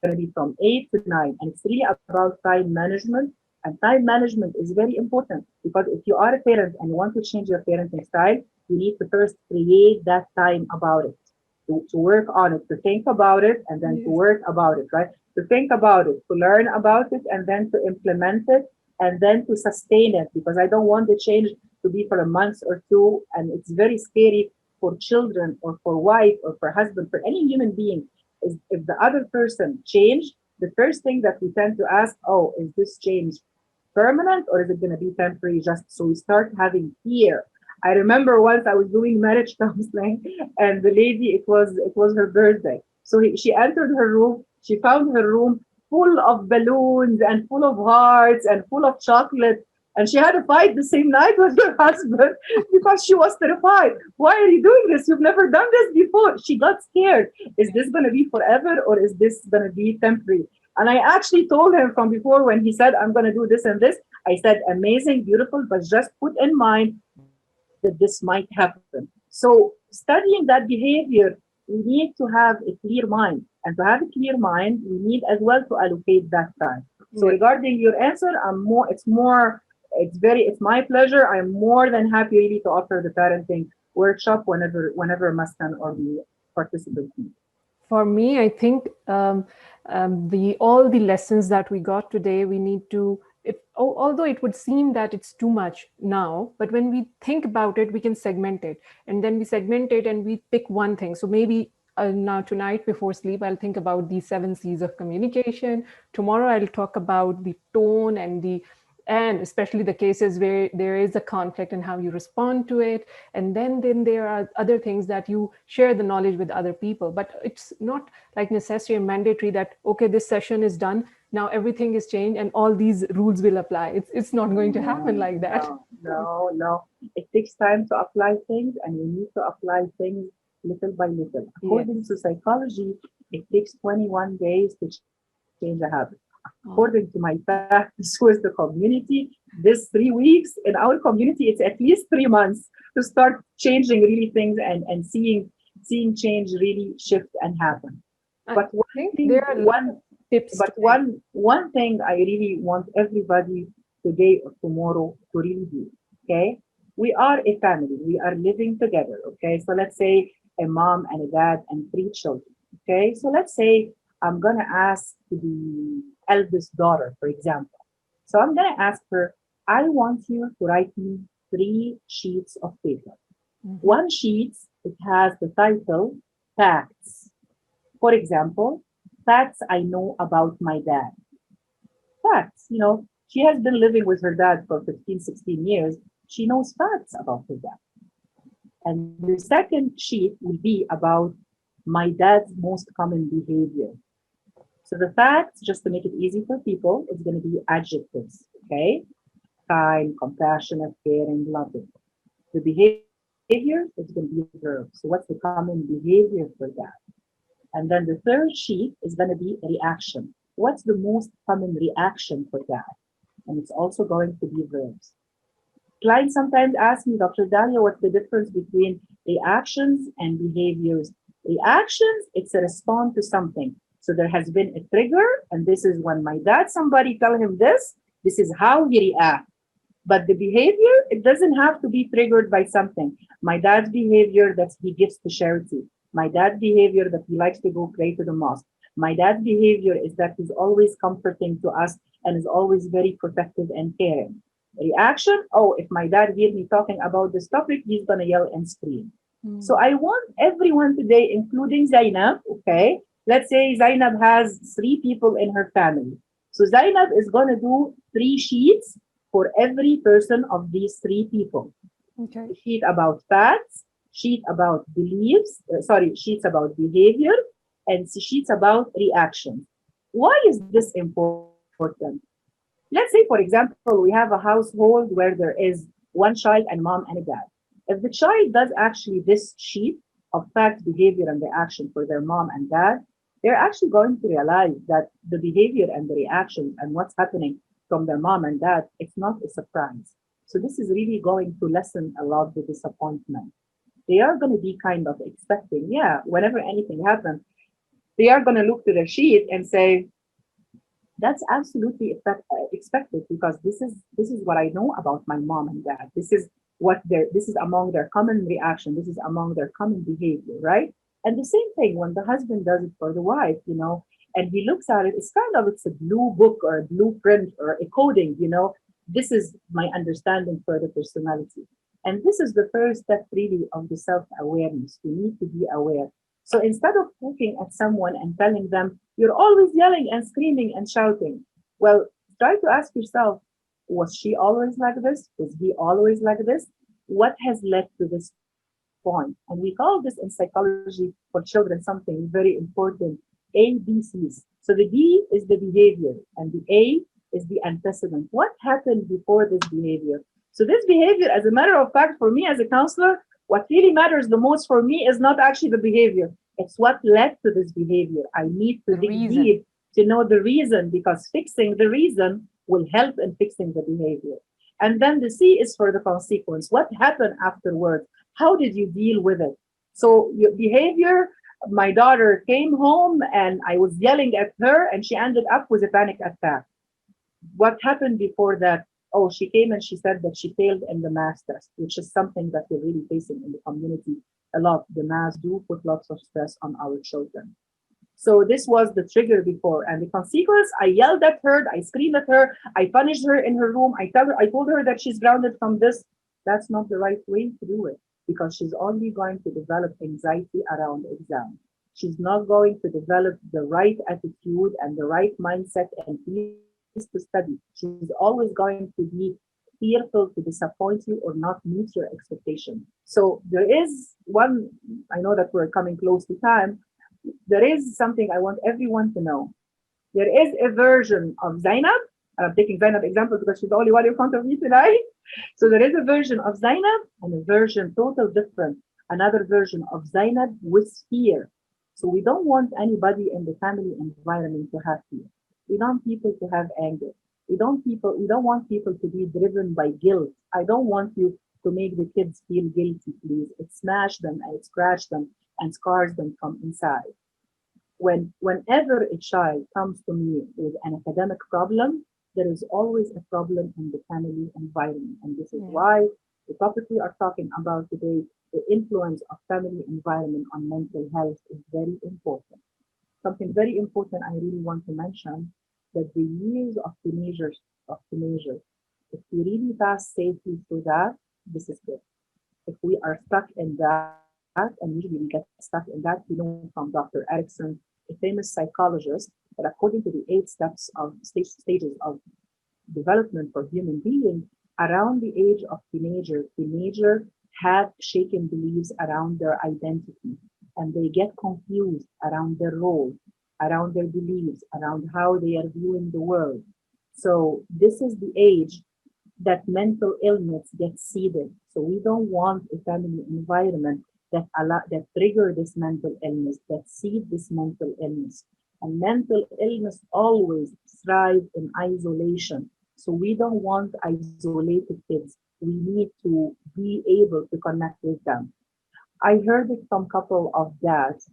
Speaker 2: going to be from 8 to 9. And it's really about time management. And time management is very important because if you are a parent and you want to change your parenting style, you need to first create that time about it, to work on it, to think about it, and then to
Speaker 1: Yes.
Speaker 2: work about it, right? To think about it, to learn about it, and then to implement it, and then to sustain it. Because I don't want the change to be for a month or two, and it's very scary for children or for wife or for husband, for any human being, is if the other person change, the first thing that we tend to ask, oh, is this change permanent or is it going to be temporary? Just so we start having fear. I remember once I was doing marriage counseling, and the lady, it was her birthday. So she entered her room. She found her room full of balloons and full of hearts and full of chocolate. And she had a fight the same night with her husband because she was terrified. Why are you doing this? You've never done this before. She got scared. Is this going to be forever or is this going to be temporary? And I actually told him from before when he said, I'm going to do this and this, I said, amazing, beautiful, but just put in mind that this might happen. So studying that behavior, we need to have a clear mind. And to have a clear mind, we need as well to allocate that time. So
Speaker 1: Yeah.
Speaker 2: regarding your answer, it's my pleasure. I'm more than happy really to offer the parenting workshop whenever Maskan or the participant need.
Speaker 1: For me, I think the all the lessons that we got today, we need to. Although it would seem that it's too much now, but when we think about it, we can segment it, and then we segment it and we pick one thing. So maybe now tonight before sleep, I'll think about the 7 C's of communication. Tomorrow, I'll talk about the tone and especially the cases where there is a conflict and how you respond to it. And then there are other things that you share the knowledge with other people, but it's not like necessary and mandatory that, okay, this session is done, now everything is changed and all these rules will apply. It's not going to happen
Speaker 2: No,
Speaker 1: like that.
Speaker 2: no, no, no. It takes time to apply things, and you need to apply things little by little.
Speaker 1: Yes.
Speaker 2: According to psychology, it takes 21 days to change a habit. According to my practice with the community, this 3 weeks in our community, it's at least 3 months to start changing really things and seeing change really shift and happen.
Speaker 1: I
Speaker 2: But one
Speaker 1: think
Speaker 2: thing,
Speaker 1: there are a lot of
Speaker 2: one
Speaker 1: tips
Speaker 2: but
Speaker 1: today.
Speaker 2: one thing I really want everybody today or tomorrow to really do. Okay, we are a family. We are living together. Okay, so let's say a mom and a dad and 3 children. Okay, so let's say I'm gonna ask the eldest daughter, for example. So I'm gonna ask her. I want you to write me 3 sheets of paper.
Speaker 1: Mhm.
Speaker 2: One sheet, it has the title facts. For example, facts I know about my dad. Facts, she has been living with her dad for 15, 16 years. She knows facts about her dad. And the second sheet will be about my dad's most common behavior. So the facts, just to make it easy for people, it's going to be adjectives, okay? Kind, compassionate, caring, loving. The behavior is going to be verbs. So what's the common behavior for that? And then the third sheet is going to be reaction. What's the most common reaction for that? And it's also going to be verbs. Clients sometimes ask me, Dr. Dahlia, what's the difference between reactions and behaviors? Reactions, it's a response to something. So there has been a trigger, and this is when my dad, somebody tell him this is how he reacts. But the behavior, it doesn't have to be triggered by something. My dad's behavior that he gives to charity. My dad's behavior that he likes to go pray to the mosque. My dad's behavior is that he's always comforting to us and is always very protective and caring. Reaction, oh, if my dad hears me talking about this topic, he's going to yell and scream. So
Speaker 1: Mm.
Speaker 2: I want everyone today, including Zainab, okay? Let's say Zainab has 3 people in her family. So Zainab is going to do 3 sheets for every person of these 3 people.
Speaker 1: Okay.
Speaker 2: Sheet about facts, sheet about beliefs, sheets about behavior, and sheets about reactions. Why is this important? Let's say, for example, we have a household where there is one child and mom and a dad. If the child does actually this sheet of fact, behavior, and reaction for their mom and dad, they're actually going to realize that the behavior and the reactions and what's happening from their mom and dad, it's not a surprise. So this is really going to lessen a lot the disappointment. They are going to be kind of expecting, yeah, whenever anything happens, they are going to look to the sheet and say, that's absolutely expected because this is what I know about my mom and dad. This is among their common reaction. This is among their common behavior, right? And the same thing when the husband does it for the wife, and he looks at it. It's a blue book or a blueprint or a coding. This is my understanding for the personality, and this is the first step really of the self awareness. We need to be aware. So instead of looking at someone and telling them, you're always yelling and screaming and shouting, well, try to ask yourself, was she always like this? Was he always like this? What has led to this point? And we call this in psychology for children something very important, ABCs. So the B is the behavior, and the A is the antecedent. What happened before this behavior? So this behavior, as a matter of fact, for me as a counselor, what really matters the most for me is not actually the behavior. It's what led to this behavior. I need to
Speaker 1: The
Speaker 2: dig
Speaker 1: reason.
Speaker 2: deep to know the reason, because fixing the reason will help in fixing the behavior. And then the C is for the consequence. What happened afterwards? How did you deal with it? So your behavior, my daughter came home and I was yelling at her and she ended up with a panic attack. What happened before that? Oh, she came and she said that she failed in the math test, which is something that we're really facing in the community a lot. The math do put lots of stress on our children. So this was the trigger before, and the consequence, I yelled at her, I screamed at her, I punished her in her room, I told her that she's grounded from this. That's not the right way to do it, because she's only going to develop anxiety around exam. She's not going to develop the right attitude and the right mindset and feelings to study. She's always going to be fearful to disappoint you or not meet your expectation. So there is one, I know that we're coming close to time, there is something I want everyone to know. There is a version of Zainab. I'm taking Zainab example because she's the only one in front of me tonight. So there is a version of Zainab and a version total different. Another version of Zainab with fear. So we don't want anybody in the family environment to have fear. We don't people to have anger. We don't want people to be driven by guilt. I don't want you to make the kids feel guilty, please. It smash them and it scratch them and scars them from inside. Whenever a child comes to me with an academic problem, there is always a problem in the family environment. And this is
Speaker 1: Yeah.
Speaker 2: why the topic we are talking about today, the influence of family environment on mental health, is very important. Something very important I really want to mention, that the years of teenagers, if we really pass safely through that, this is good. If we are stuck in that, and usually we get stuck in that, we know from Dr. Erickson, a famous psychologist, that according to the 8 steps of stages of development for human being, around the age of teenager have shaken beliefs around their identity, and they get confused around their role, around their beliefs, around how they are viewing the world. So this is the age that mental illness gets seeded. So we don't want a family environment that trigger this mental illness, that seed this mental illness. And mental illness always thrive in isolation. So we don't want isolated kids. We need to be able to connect with them. I heard it from a couple of dads,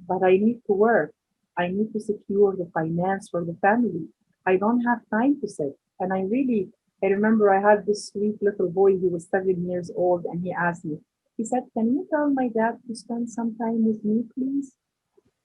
Speaker 2: but I need to work. I need to secure the finance for the family. I don't have time to sit. And I remember I had this sweet little boy, he was 7 years old, and he asked me, he said, can you tell my dad to spend some time with me, please?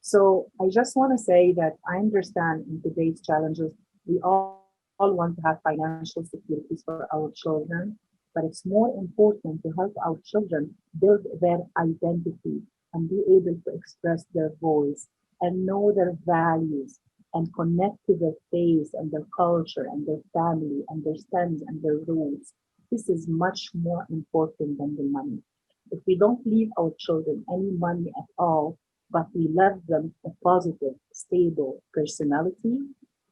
Speaker 2: So I just want to say that I understand in today's challenges, we all want to have financial securities for our children, but it's more important to help our children build their identity and be able to express their voice and know their values and connect to their faith and their culture and their family and their stands and their rules. This is much more important than the money. If we don't leave our children any money at all, but we left them a positive, stable personality,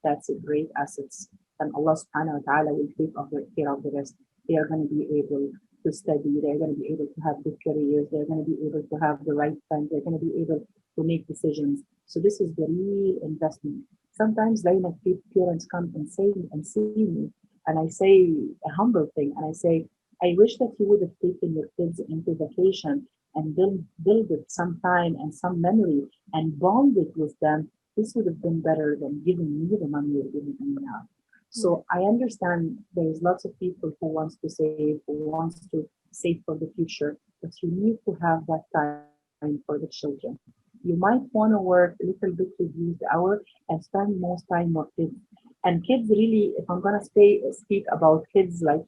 Speaker 2: that's a great assets. And Allah subhanahu wa ta'ala will take care of the rest. They are going to be able to study, they're going to be able to have good careers, they're going to be able to have the right friends, they're going to be able to make decisions. So this is the real investment. Sometimes parents come and see me, and I say a humble thing, and I say, I wish that you would have taken your kids into vacation and build it some time and some memory and bonded with them. This would have been better than giving me the money you're giving me now. So I understand there's lots of people who wants to save, who wants to save for the future, but you need to have that time for the children. You might want to work a little bit to use the hour and spend most time with kids. And kids really, if I'm gonna speak about kids, like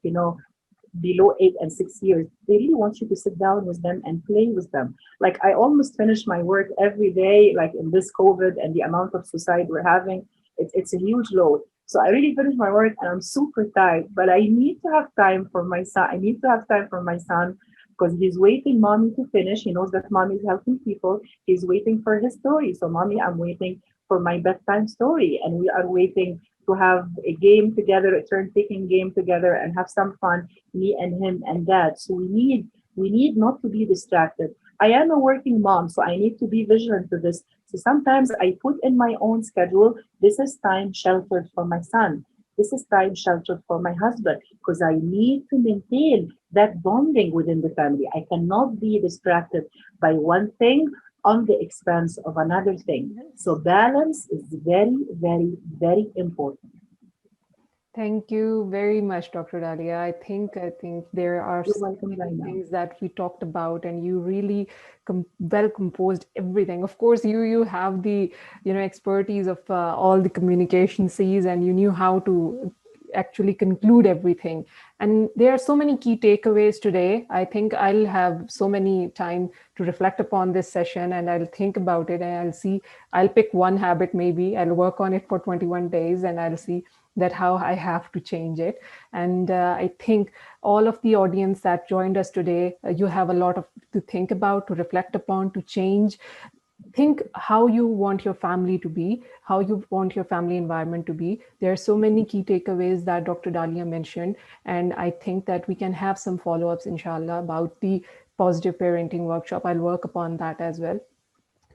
Speaker 2: below 8 and 6 years, they really want you to sit down with them and play with them. Like I almost finish my work every day, like in this COVID and the amount of suicide we're having, it's a huge load. So I really finish my work and I'm super tired, but I need to have time for my son. I need to have time for my son because he's waiting mommy to finish. He knows that mommy is helping people. He's waiting for his story. So mommy, I'm waiting for my bedtime story. And we are waiting to have a game together, a turn taking game together and have some fun, me and him and dad. So we need not to be distracted. I am a working mom, so I need to be vigilant to this. So sometimes I put in my own schedule, this is time sheltered for my son. This is time sheltered for my husband because I need to maintain that bonding within the family. I cannot be distracted by one thing on the expense of another thing. So balance is very, very, very important.
Speaker 1: Thank you very much, Dr. Dahlia. I think there are
Speaker 2: You're
Speaker 1: so
Speaker 2: welcome,
Speaker 1: many
Speaker 2: Zainab.
Speaker 1: things that we talked about, and you really well composed everything. Of course, you have the expertise of all the communication Cs, and you knew how to actually conclude everything. And there are so many key takeaways today. I think I'll have so many time to reflect upon this session, and I'll think about it, and I'll see. I'll pick one habit, maybe I'll work on it for 21 days, and I'll see that how I have to change it. And I think all of the audience that joined us today, you have a lot of to think about, to reflect upon, to change. Think how you want your family to be, how you want your family environment to be. There are so many key takeaways that Dr. Dahlia mentioned, and I think that we can have some follow-ups, inshallah, about the positive parenting workshop. I'll work upon that as well.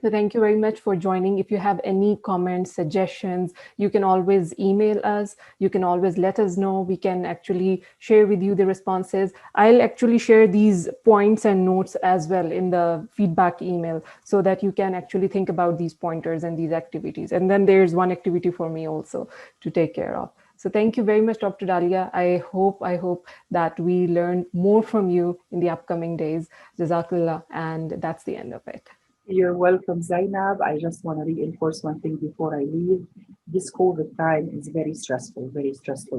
Speaker 1: So thank you very much for joining. If you have any comments, suggestions, you can always email us. You can always let us know. We can actually share with you the responses. I'll actually share these points and notes as well in the feedback email so that you can actually think about these pointers and these activities. And then there's one activity for me also to take care of. So thank you very much, Dr. Dahlia. I hope that we learn more from you in the upcoming days. Jazakallah. And that's the end of it.
Speaker 2: You're welcome, Zainab. I just want to reinforce one thing before I leave. This COVID time is very stressful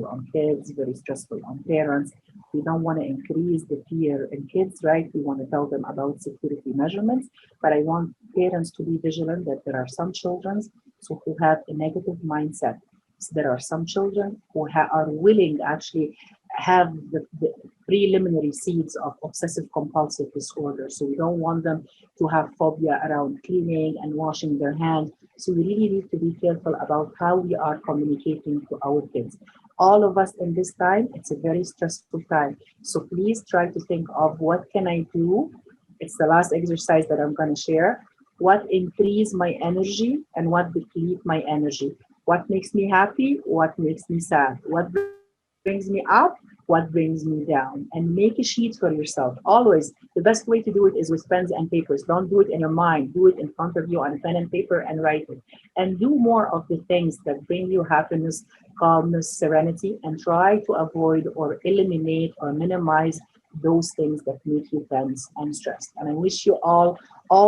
Speaker 2: on kids, very stressful on parents. We don't want to increase the fear in kids, right? We want to tell them about security measurements, but I want parents to be vigilant that there are some children who have a negative mindset. So there are some children who are willing actually have the preliminary seeds of obsessive compulsive disorder. So we don't want them to have phobia around cleaning and washing their hands. So we really need to be careful about how we are communicating to our kids. All of us in this time, it's a very stressful time. So please try to think of what can I do? It's the last exercise that I'm going to share. What increase my energy and what deplete my energy? What makes me happy? What makes me sad? What brings me up? What brings me down? And make a sheet for yourself. Always, the best way to do it is with pens and papers. Don't do it in your mind. Do it in front of you on pen and paper and write it. And do more of the things that bring you happiness, calmness, serenity, and try to avoid or eliminate or minimize those things that make you tense and stressed. And I wish you all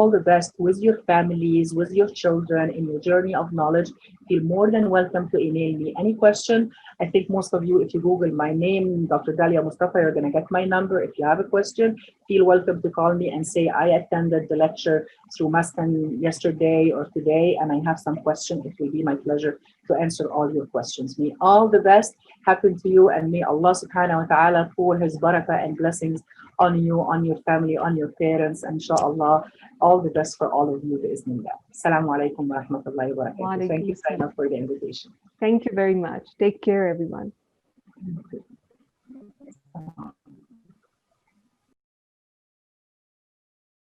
Speaker 2: the best with your families, with your children in your journey of knowledge. Feel more than welcome to email me any question. I think most of you, if you Google my name, Dr. Dahlia Mostafa, you're going to get my number. If you have a question, feel welcome to call me and say, I attended the lecture through Maskan yesterday or today, and I have some question. It will be my pleasure to answer all your questions. May all the best happen to you, and may Allah subhanahu wa ta'ala pour His barakah and blessings on you, on your family, on your parents, and inshallah, all the best for all of you, bi'isnillah. Assalamu alaikum wa rahmatullahi wa
Speaker 1: Wa
Speaker 2: barakatuh. Thank
Speaker 1: alaikum
Speaker 2: you,
Speaker 1: assalam.
Speaker 2: Zainab, for the invitation.
Speaker 1: Thank you very much. Take care, everyone.